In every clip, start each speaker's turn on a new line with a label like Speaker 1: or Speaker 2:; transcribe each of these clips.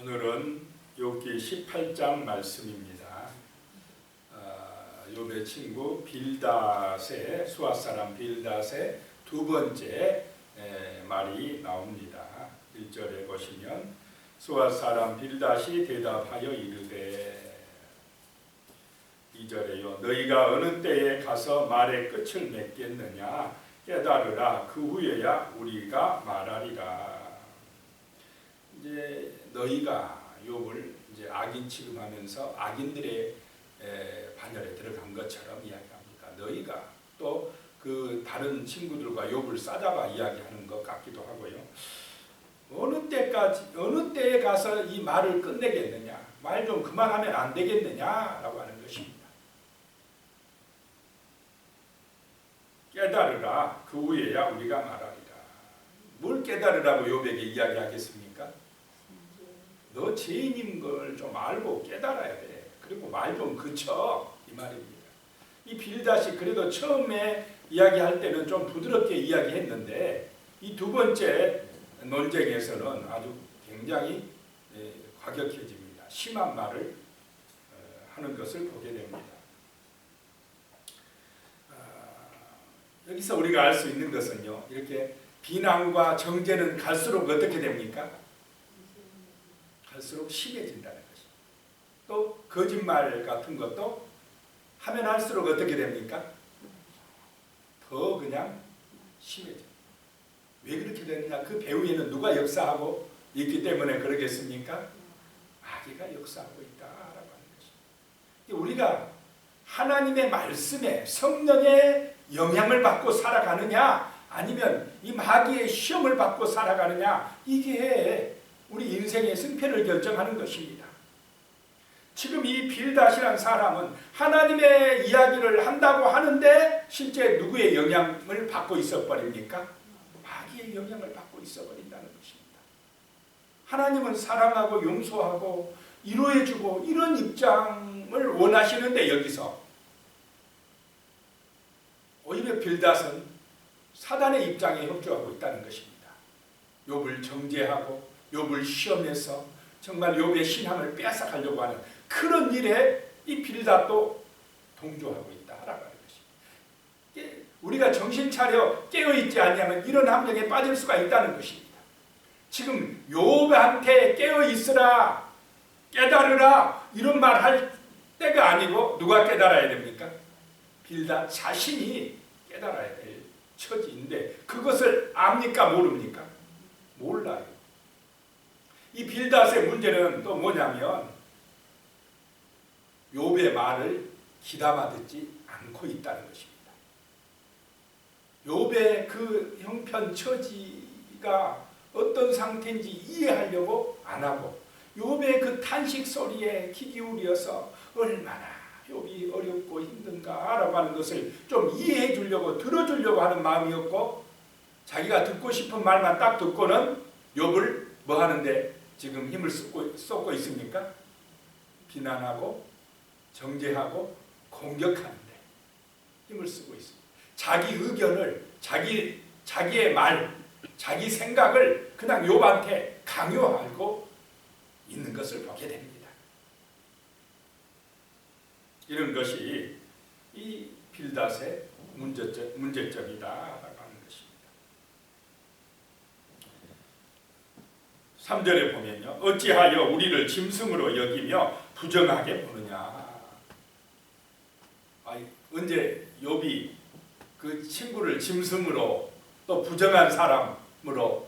Speaker 1: 오늘은 욥기 18장 말씀입니다. 욥의 친구 빌닷의 수앗 사람 빌닷의 두 번째 말이 나옵니다. 1절에 보시면 수앗 사람 빌닷이 대답하여 이르되 2절에요. 너희가 어느 때에 가서 말의 끝을 맺겠느냐 깨달으라. 그 후에야 우리가 말하리라. 이제 너희가 욥을 이제 악인 취급하면서 악인들의 반열에 들어간 것처럼 이야기합니다. 너희가 또 그 다른 친구들과 욥을 싸잡아 이야기하는 것 같기도 하고요. 어느 때에 가서 이 말을 끝내겠느냐, 말 좀 그만하면 안 되겠느냐라고 하는 것입니다. 깨달으라. 그 후에야 우리가 말하리라. 뭘 깨달으라고 욥에게 이야기하겠습니까? 너 죄인인 걸 좀 알고 깨달아야 돼. 그리고 말 좀 그쳐, 이 말입니다. 이 빌닷이 그래도 처음에 이야기할 때는 좀 부드럽게 이야기했는데 이 두 번째 논쟁에서는 아주 굉장히 과격해집니다. 심한 말을 하는 것을 보게 됩니다. 여기서 우리가 알 수 있는 것은요, 이렇게 비난과 정죄는 갈수록 어떻게 됩니까? 갈수록 심해진다는 것입니다. 또 거짓말 같은 것도 하면 할수록 어떻게 됩니까? 더 그냥 심해져. 왜 그렇게 되느냐? 그 배후에는 누가 역사하고 있기 때문에 그러겠습니까? 마귀가 역사하고 있다라고 하는 것입니다. 우리가 하나님의 말씀에 성령의 영향을 받고 살아가느냐, 아니면 이 마귀의 시험을 받고 살아가느냐, 이게 우리 인생의 승패를 결정하는 것입니다. 지금 이 빌닷이라는 사람은 하나님의 이야기를 한다고 하는데 실제 누구의 영향을 받고 있어 버립니까? 마귀의 영향을 받고 있어 버린다는 것입니다. 하나님은 사랑하고 용서하고 위로해주고 이런 입장을 원하시는데 여기서 오히려 빌닷은 사단의 입장에 협조하고 있다는 것입니다. 욥을 정죄하고 욥을 시험해서 정말 욥의 신함을 빼앗아가려고 하는 그런 일에 이 빌닷도 동조하고 있다라고 하는 것입니다. 우리가 정신 차려 깨어있지 않냐면 이런 함정에 빠질 수가 있다는 것입니다. 지금 욥한테 깨어있으라, 깨달으라 이런 말 할 때가 아니고 누가 깨달아야 됩니까? 빌닷 자신이 깨달아야 될 처지인데 그것을 압니까 모릅니까? 몰라요. 이 빌닷의 문제는 또 뭐냐면 욥의 말을 귀담아 듣지 않고 있다는 것입니다. 욥의 그 형편 처지가 어떤 상태인지 이해하려고 안 하고 욥의 그 탄식 소리에 귀 기울여서 얼마나 욥이 어렵고 힘든가라고 하는 것을 좀 이해해 주려고 들어주려고 하는 마음이었고 자기가 듣고 싶은 말만 딱 듣고는 욥을 뭐 하는데 지금 힘을 쏟고 있습니까? 비난하고 정죄하고 공격하는데 힘을 쓰고 있습니다. 자기 의견을 자기의 말, 자기 생각을 그냥 욥한테 강요하고 있는 것을 보게 됩니다. 이런 것이 이 빌닷의 문제점이다라고 하는 것입니다. 3절에 보면요. 어찌하여 우리를 짐승으로 여기며 부정하게 보느냐. 언제 욥이 그 친구를 짐승으로 또 부정한 사람으로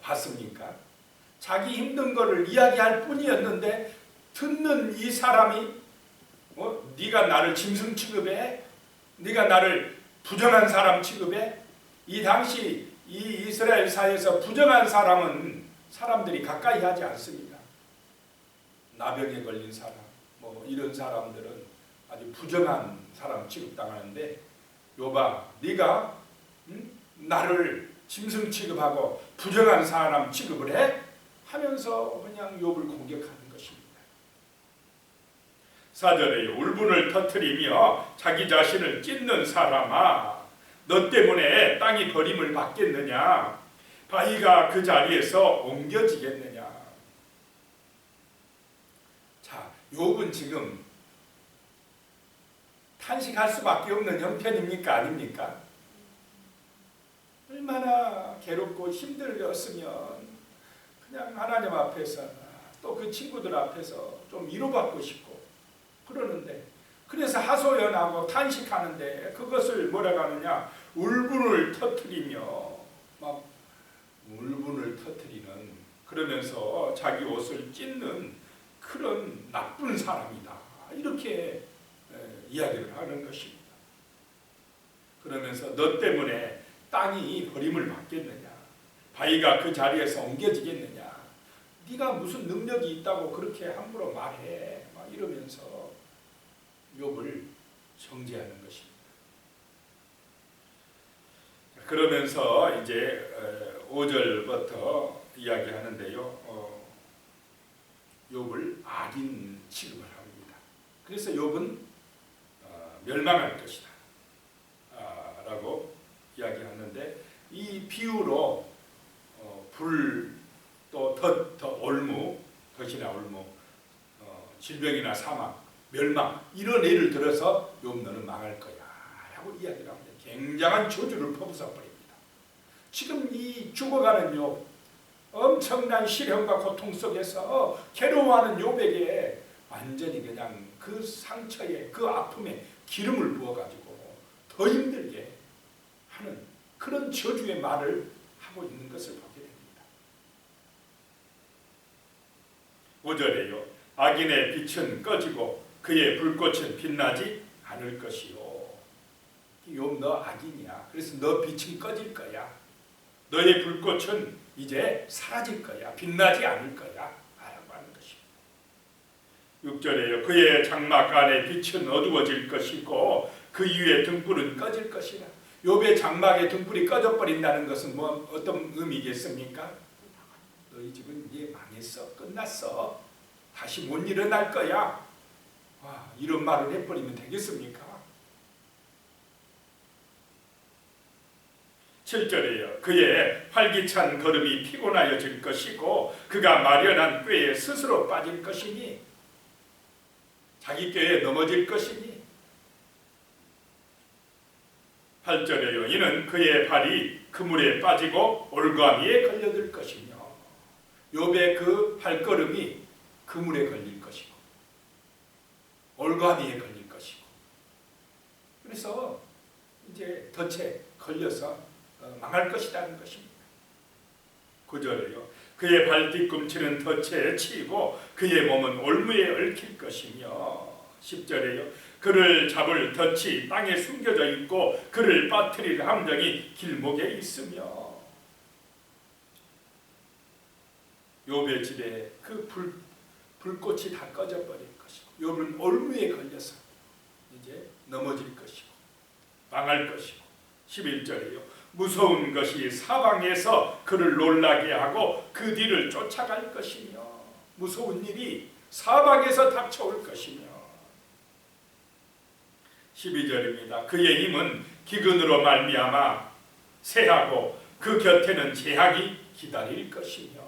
Speaker 1: 봤습니까? 자기 힘든 거를 이야기할 뿐이었는데 듣는 이 사람이 네가 나를 짐승 취급해? 네가 나를 부정한 사람 취급해? 이 당시 이 이스라엘 사회에서 부정한 사람은 사람들이 가까이 하지 않습니다. 나병에 걸린 사람, 뭐 이런 사람들은 아주 부정한 사람 취급당하는데 욥아, 네가 나를 짐승 취급하고 부정한 사람 취급을 해? 하면서 그냥 욥을 공격하는 것입니다. 4절에 울분을 터뜨리며 자기 자신을 찢는 사람아, 너 때문에 땅이 버림을 받겠느냐? 바위가 그 자리에서 옮겨지겠느냐? 욥은 지금 탄식할 수밖에 없는 형편입니까? 아닙니까? 얼마나 괴롭고 힘들었으면 그냥 하나님 앞에서 또 그 친구들 앞에서 좀 위로받고 싶고 그러는데, 그래서 하소연하고 탄식하는데 그것을 뭐라고 하느냐, 울분을 터뜨리며 막 울분을 터뜨리는, 그러면서 자기 옷을 찢는 그런 나쁜 사람이다, 이렇게 이야기를 하는 것입니다. 그러면서 너 때문에 땅이 버림을 받겠느냐, 바위가 그 자리에서 옮겨지겠느냐, 네가 무슨 능력이 있다고 그렇게 함부로 말해, 막 이러면서 욥을 정죄하는 것입니다. 그러면서 이제 5절부터 이야기하는데요, 욥을 악인 취급을 합니다. 그래서 욥은 멸망할 것이다 라고 이야기하는데, 이 비유로 불, 또 덫, 올무, 덫이나 올무, 질병이나 사망, 멸망, 이런 예를 들어서 욥 너는 망할 거야 라고 이야기를 합니다. 굉장한 저주를 퍼부숴 버립니다. 지금 이 죽어가는 욥, 엄청난 시련과 고통 속에서 괴로워하는 욥에게 완전히 그냥 그 상처에, 그 아픔에 기름을 부어가지고 더 힘들게 하는 그런 저주의 말을 하고 있는 것을 보게 됩니다. 5절에요. 악인의 빛은 꺼지고 그의 불꽃은 빛나지 않을 것이요. 욥 너 악인이야. 그래서 너 빛은 꺼질 거야. 너의 불꽃은 이제 사라질 거야. 빛나지 않을 거야 라고 하는 것입니다. 6절에요. 그의 장막 안에 빛은 어두워질 것이고 그 위에 등불은 꺼질 것이라. 욥의 장막에 등불이 꺼져버린다는 것은 뭐 어떤 의미겠습니까? 너희 집은 이제 망했어. 끝났어. 다시 못 일어날 거야. 와, 이런 말을 해버리면 되겠습니까? 7절에요. 그의 활기찬 걸음이 피곤하여질 것이고 그가 마련한 꾀에 스스로 빠질 것이니, 자기 꾀에 넘어질 것이니. 8절에요. 이는 그의 발이 그물에 빠지고 올가미에 걸려들 것이며, 욥의 그 발걸음이 그물에 걸릴 것이고 올가미에 걸릴 것이고, 그래서 이제 덫에 걸려서 망할 것이라는 것입니다. 9절에요. 그의 발 뒤꿈치는 덫에 치이고 그의 몸은 올무에 얽힐 것이며, 10절에요. 그를 잡을 덫이 땅에 숨겨져 있고 그를 빠뜨릴 함정이 길목에 있으며, 욥의 집에 그 불꽃이 다 꺼져버릴 것이고 욥은 올무에 걸려서 이제 넘어질 것이고 망할 것이고, 11절에요. 무서운 것이 사방에서 그를 놀라게 하고 그 뒤를 쫓아갈 것이며, 무서운 일이 사방에서 닥쳐올 것이며, 12절입니다. 그의 힘은 기근으로 말미암아 쇠하고 그 곁에는 재앙이 기다릴 것이며.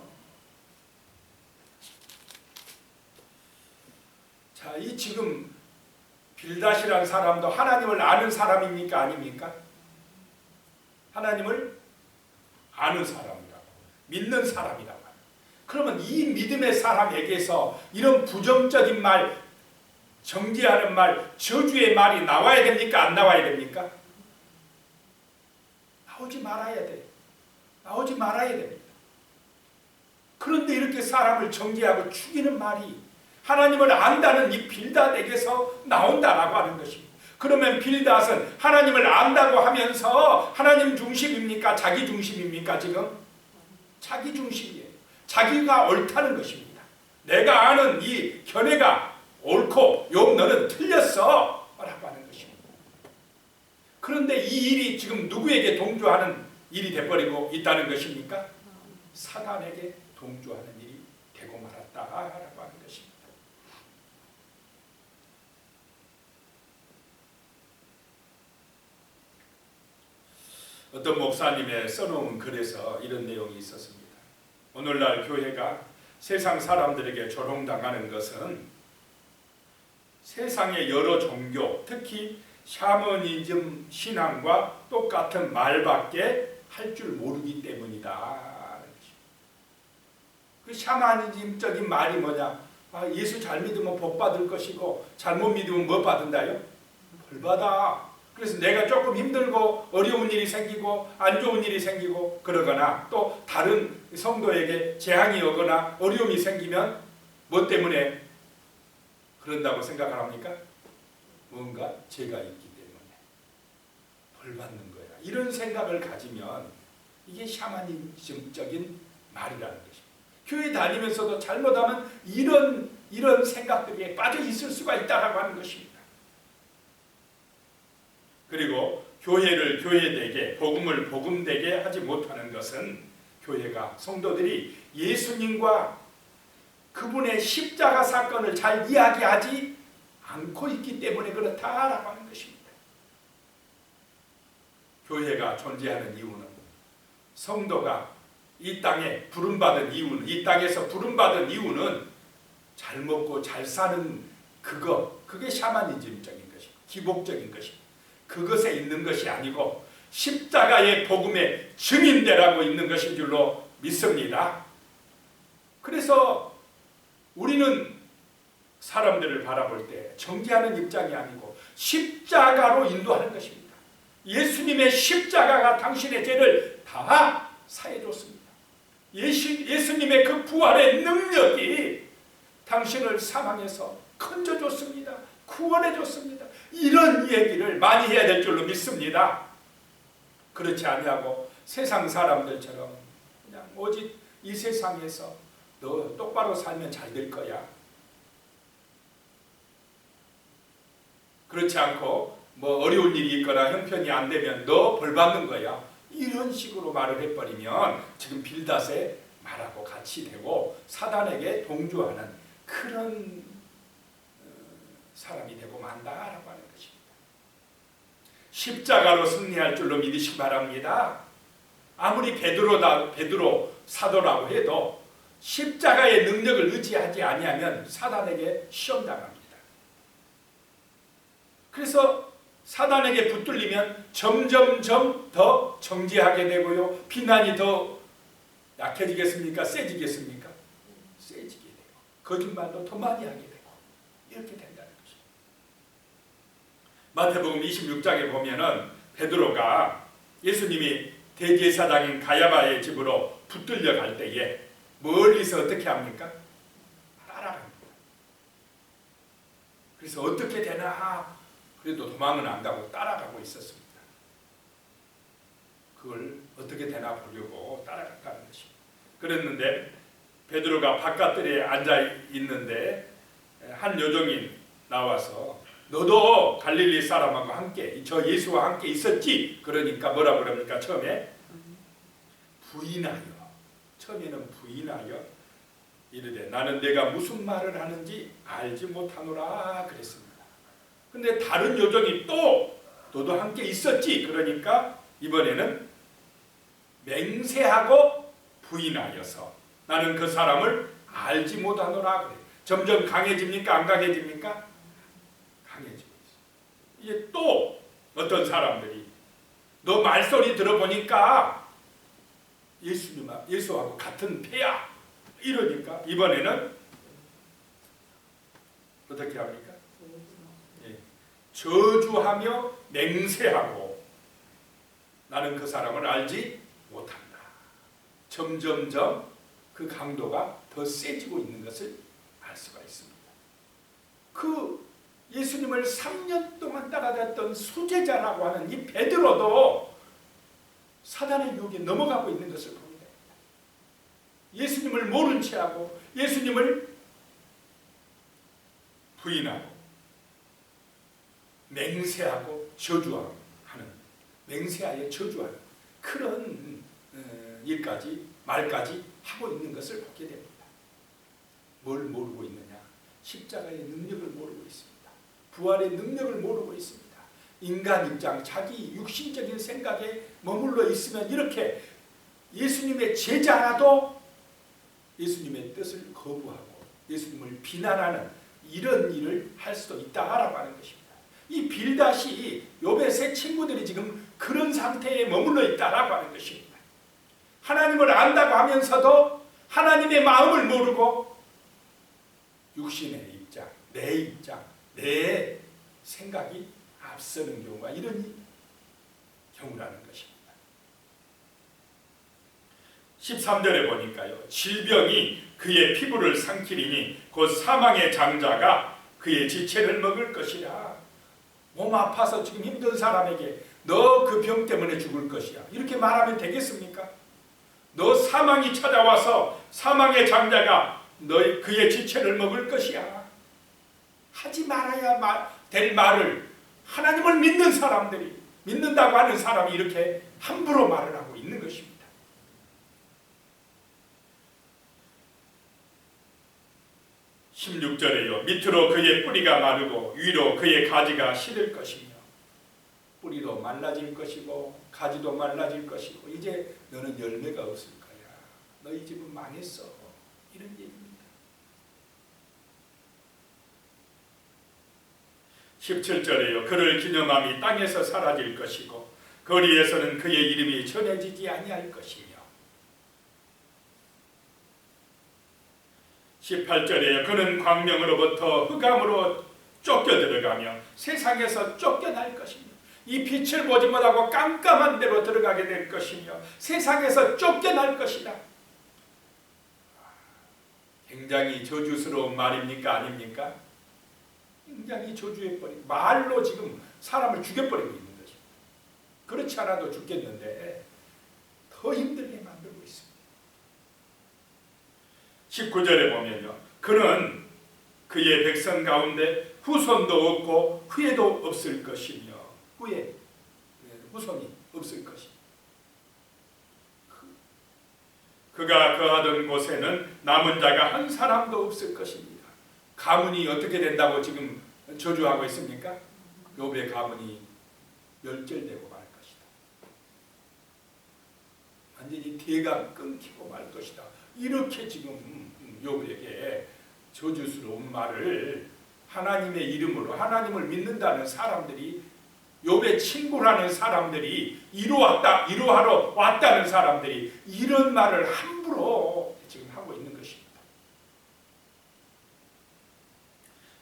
Speaker 1: 자, 이 지금 빌닷이라는 사람도 하나님을 아는 사람입니까? 아닙니까? 하나님을 아는 사람이라고, 믿는 사람이라고. 그러면 이 믿음의 사람에게서 이런 부정적인 말, 정죄하는 말, 저주의 말이 나와야 됩니까? 안 나와야 됩니까? 나오지 말아야 돼. 나오지 말아야 됩니다. 그런데 이렇게 사람을 정죄하고 죽이는 말이 하나님을 안다는 이 빌닷에게서 나온다라고 하는 것입니다. 그러면 빌닷은 하나님을 안다고 하면서 하나님 중심입니까? 자기 중심입니까? 지금 자기 중심이에요. 자기가 옳다는 것입니다. 내가 아는 이 견해가 옳고 욥 너는 틀렸어 라고 하는 것입니다. 그런데 이 일이 지금 누구에게 동조하는 일이 되어버리고 있다는 것입니까? 사단에게 동조하는 일이 되고 말았다라고 하는 것입니다. 어떤 목사님의 써놓은 글에서 이런 내용이 있었습니다. 오늘날 교회가 세상 사람들에게 조롱당하는 것은 세상의 여러 종교, 특히 샤머니즘 신앙과 똑같은 말밖에 할 줄 모르기 때문이다. 그 샤머니즘적인 말이 뭐냐? 예수 잘 믿으면 복 받을 것이고 잘못 믿으면 뭐 받는다요? 벌 받아. 그래서 내가 조금 힘들고 어려운 일이 생기고 안 좋은 일이 생기고 그러거나 또 다른 성도에게 재앙이 오거나 어려움이 생기면 뭐 때문에 그런다고 생각을 합니까? 뭔가 죄가 있기 때문에 벌 받는 거야. 이런 생각을 가지면 이게 샤머니즘적인 말이라는 것입니다. 교회 다니면서도 잘못하면 이런 생각들에 빠져 있을 수가 있다라고 하는 것입니다. 그리고 교회를 교회되게, 복음을 복음되게 하지 못하는 것은 교회가, 성도들이 예수님과 그분의 십자가 사건을 잘 이야기하지 않고 있기 때문에 그렇다라고 하는 것입니다. 교회가 존재하는 이유는, 성도가 이 땅에 부름받은 이유는, 이 땅에서 부름받은 이유는 잘 먹고 잘 사는 그게 샤머니즘적인 것이고 기복적인 것이고 그것에 있는 것이 아니고 십자가의 복음의 증인되라고 있는 것인 줄로 믿습니다. 그래서 우리는 사람들을 바라볼 때 정죄하는 입장이 아니고 십자가로 인도하는 것입니다. 예수님의 십자가가 당신의 죄를 다 사해줬습니다. 예수님의 그 부활의 능력이 당신을 사망에서 건져줬습니다. 구원해줬습니다. 이런 얘기를 많이 해야 될 줄로 믿습니다. 그렇지 아니하고 세상 사람들처럼 그냥 오직 이 세상에서 너 똑바로 살면 잘 될 거야. 그렇지 않고 뭐 어려운 일이 있거나 형편이 안 되면 너 벌 받는 거야. 이런 식으로 말을 해버리면 지금 빌닷의 말하고 같이 되고 사단에게 동조하는 그런 사람이 되고 만다라고 하는 것입니다. 십자가로 승리할 줄로 믿으시기 바랍니다. 아무리 베드로 사도라고 해도 십자가의 능력을 의지하지 아니하면 사단에게 시험당합니다. 그래서 사단에게 붙들리면 점점점 더 정죄하게 되고요. 비난이 더 약해지겠습니까? 세지겠습니까? 세지게 돼요. 거짓말도 더 많이 하게 되고 이렇게 된다는 것입니다. 마태복음 26장에 보면은 베드로가 예수님이 대제사장인 가야바의 집으로 붙들려 갈 때에 멀리서 어떻게 합니까? 따라갑니다. 그래서 어떻게 되나 그래도 도망은 안 가고 따라가고 있었습니다. 그걸 어떻게 되나 보려고 따라갔다는 것입니다. 그랬는데 베드로가 바깥들에 앉아 있는데 한 여종이 나와서 너도 갈릴리 사람하고 함께 저 예수와 함께 있었지? 그러니까 뭐라 그럽니까? 처음에는 부인하여 이르되 나는 내가 무슨 말을 하는지 알지 못하노라 그랬습니다. 근데 다른 여종이 또 너도 함께 있었지? 그러니까 이번에는 맹세하고 부인하여서 나는 그 사람을 알지 못하노라 그래. 점점 강해집니까? 안 강해집니까? 강해지고 있어. 이제 또 어떤 사람들이 너 말소리 들어보니까 예수하고 같은 패야 이러니까 이번에는 어떻게 합니까? 저주하며 맹세하고 나는 그 사람을 알지 못한다. 점점점 그 강도가 더 세지고 있는 것을 알 수가 있습니다. 그 예수님을 3년 동안 따라다녔던 수제자라고 하는 이 베드로도 사단의 유혹에 넘어가고 있는 것을 봅니다. 예수님을 모른 채하고 예수님을 부인하고 맹세하고 저주하는 맹세하여 저주하는 그런 말까지 하고 있는 것을 보게 됩니다. 뭘 모르고 있느냐? 십자가의 능력을 모르고 있습니다. 부활의 능력을 모르고 있습니다. 인간 입장, 자기 육신적인 생각에 머물러 있으면 이렇게 예수님의 제자라도 예수님의 뜻을 거부하고 예수님을 비난하는 이런 일을 할 수도 있다라고 하는 것입니다. 이 빌닷이 욥의 세 친구들이 지금 그런 상태에 머물러 있다라고 하는 것입니다. 하나님을 안다고 하면서도 하나님의 마음을 모르고 육신의 입장, 내 입장, 내 생각이 앞서는 경우가 이런 경우라는 것입니다. 13절에 보니까요, 질병이 그의 피부를 삼키리니 곧 사망의 장자가 그의 지체를 먹을 것이라. 몸 아파서 지금 힘든 사람에게 너 그 병 때문에 죽을 것이야, 이렇게 말하면 되겠습니까? 너 사망이 찾아와서 사망의 장자가 그의 지체를 먹을 것이야. 하지 말아야 될 말을 하나님을 믿는 사람들이, 믿는다고 하는 사람이 이렇게 함부로 말을 하고 있는 것입니다. 16절에요. 밑으로 그의 뿌리가 마르고 위로 그의 가지가 시들 것이며, 뿌리도 말라질 것이고 가지도 말라질 것이고 이제 너는 열매가 없을 거야. 너희 집은 망했어. 이런 얘기입니다. 17절에요. 그를 기념함이 땅에서 사라질 것이고 거리에서는 그의 이름이 전해지지 아니할 것이며, 18절에요. 그는 광명으로부터 흑암으로 쫓겨 들어가며 세상에서 쫓겨날 것이며, 이 빛을 보지 못하고 깜깜한 데로 들어가게 될 것이며 세상에서 쫓겨날 것이다. 굉장히 저주스러운 말입니까? 아닙니까? 굉장히 저주해버리고 말로 지금 사람을 죽여버리고 있는 것입니다. 그렇지 않아도 죽겠는데 더 힘들게 만들고 있습니다. 19절에 보면요, 그는 그의 백성 가운데 후손도 없고 후예도 없을 것이며, 후손이 없을 것이며, 그가 거하던 곳에는 남은 자가 한 사람도 없을 것입니다. 가문이 어떻게 된다고 지금 저주하고 있습니까? 욥의 가문이 멸절되고 말 것이다. 완전히 대가 끊기고 말 것이다. 이렇게 지금 욥에게 저주스러운 말을 하나님의 이름으로, 하나님을 믿는다는 사람들이, 욥의 친구라는 사람들이, 이루하러 왔다는 사람들이 이런 말을 함부로 지금 하고 있는 것입니다.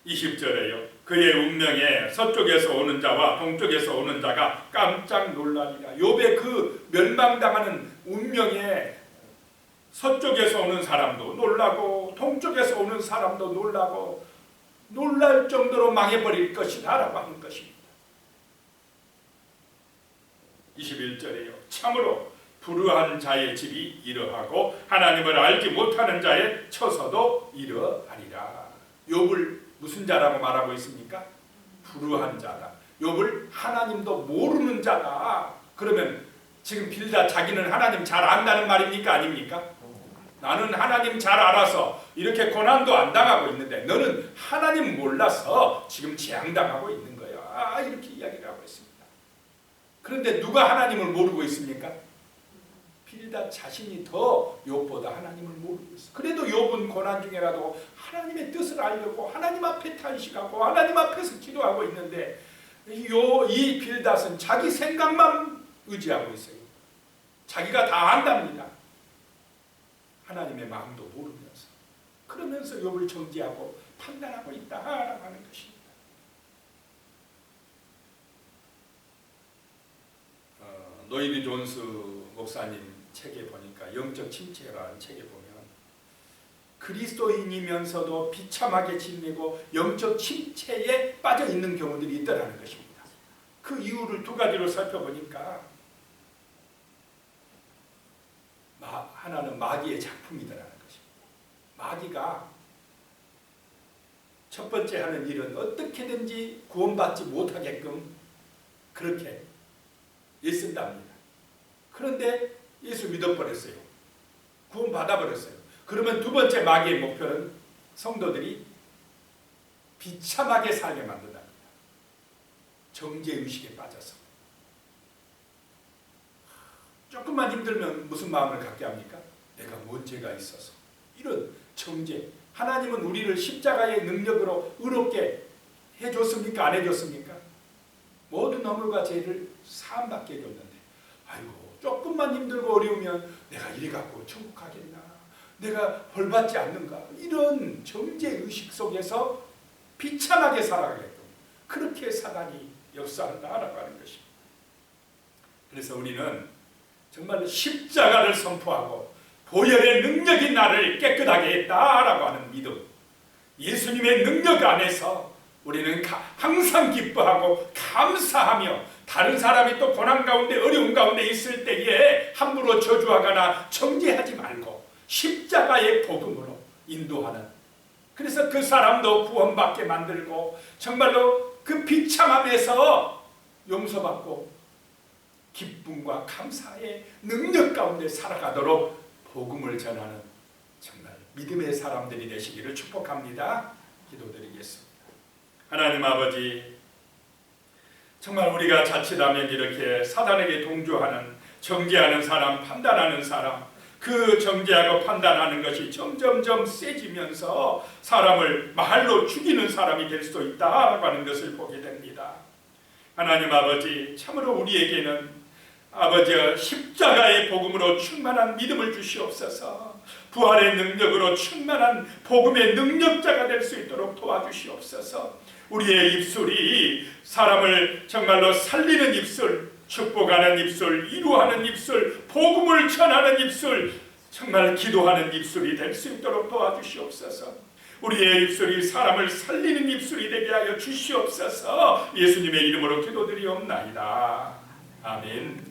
Speaker 1: 20절에요. 그의 운명에 서쪽에서 오는 자와 동쪽에서 오는 자가 깜짝 놀라니라. 욥의 그 멸망당하는 운명에 서쪽에서 오는 사람도 놀라고 동쪽에서 오는 사람도 놀라고 놀랄 정도로 망해버릴 것이다 라고 하는 것입니다. 21절에요. 참으로 불의한 자의 집이 이러하고 하나님을 알지 못하는 자의 처소도 이러하리라. 욥을 무슨 자라고 말하고 있습니까? 불의한 자다. 욥을 하나님도 모르는 자다. 그러면 지금 빌닷 자기는 하나님 잘 안다는 말입니까? 아닙니까? 나는 하나님 잘 알아서 이렇게 고난도 안 당하고 있는데 너는 하나님 몰라서 지금 재앙당하고 있는 거야. 이렇게 이야기를 하고 있습니다. 그런데 누가 하나님을 모르고 있습니까? 빌닷 자신이 더 욥보다 하나님을 모르고 있어. 그래도 욥은 고난 중에라도 하나님의 뜻을 알려고 하나님 앞에 탄식하고 하나님 앞에서 기도하고 있는데 이 빌닷은 자기 생각만 의지하고 있어요. 자기가 다 안답니다. 하나님의 마음도 모르면서, 그러면서 욥을 정죄하고 판단하고 있다라고 하는 것입니다. 노이드 존스 목사님 책에 보니까 영적 침체라는 책에 보면 그리스도인이면서도 비참하게 지내고 영적 침체에 빠져 있는 경우들이 있다라는 것입니다. 그 이유를 두 가지로 살펴보니까 하나는 마귀의 작품이다라는 것입니다. 마귀가 첫 번째 하는 일은 어떻게든지 구원받지 못하게끔 그렇게 애쓴답니다. 그런데 예수 믿어버렸어요. 구원 받아버렸어요. 그러면 두 번째 마귀의 목표는 성도들이 비참하게 살게 만든답니다. 정죄의식에 빠져서. 조금만 힘들면 무슨 마음을 갖게 합니까? 내가 뭔 죄가 있어서. 이런 정죄. 하나님은 우리를 십자가의 능력으로 의롭게 해줬습니까? 안 해줬습니까? 모든 허물과 죄를 사함받게 해줬는데, 아이고 조금만 힘들고 어려우면 내가 이래 갖고 천국 가겠나? 내가 벌 받지 않는가? 이런 정죄의식 속에서 비참하게 살아가게끔 그렇게 사단이 역사한다라고 하는 것입니다. 그래서 우리는 정말 십자가를 선포하고 보혈의 능력이 나를 깨끗하게 했다라고 하는 믿음, 예수님의 능력 안에서 우리는 항상 기뻐하고 감사하며, 다른 사람이 또 고난 가운데 어려운 가운데 있을 때에 함부로 저주하거나 정죄하지 말고 십자가의 복음으로 인도하는, 그래서 그 사람도 구원받게 만들고 정말로 그 비참함에서 용서받고 기쁨과 감사의 능력 가운데 살아가도록 복음을 전하는 정말 믿음의 사람들이 되시기를 축복합니다. 기도드리겠습니다. 하나님 아버지, 정말 우리가 자칫하면 이렇게 사단에게 동조하는, 정죄하는 사람, 판단하는 사람, 그 정죄하고 판단하는 것이 점점점 세지면서 사람을 말로 죽이는 사람이 될 수도 있다라고 하는 것을 보게 됩니다. 하나님 아버지, 참으로 우리에게는 아버지 십자가의 복음으로 충만한 믿음을 주시옵소서. 부활의 능력으로 충만한 복음의 능력자가 될 수 있도록 도와주시옵소서. 우리의 입술이 사람을 정말로 살리는 입술, 축복하는 입술, 위로하는 입술, 복음을 전하는 입술, 정말 기도하는 입술이 될 수 있도록 도와주시옵소서. 우리의 입술이 사람을 살리는 입술이 되게 하여 주시옵소서. 예수님의 이름으로 기도드리옵나이다. 아멘.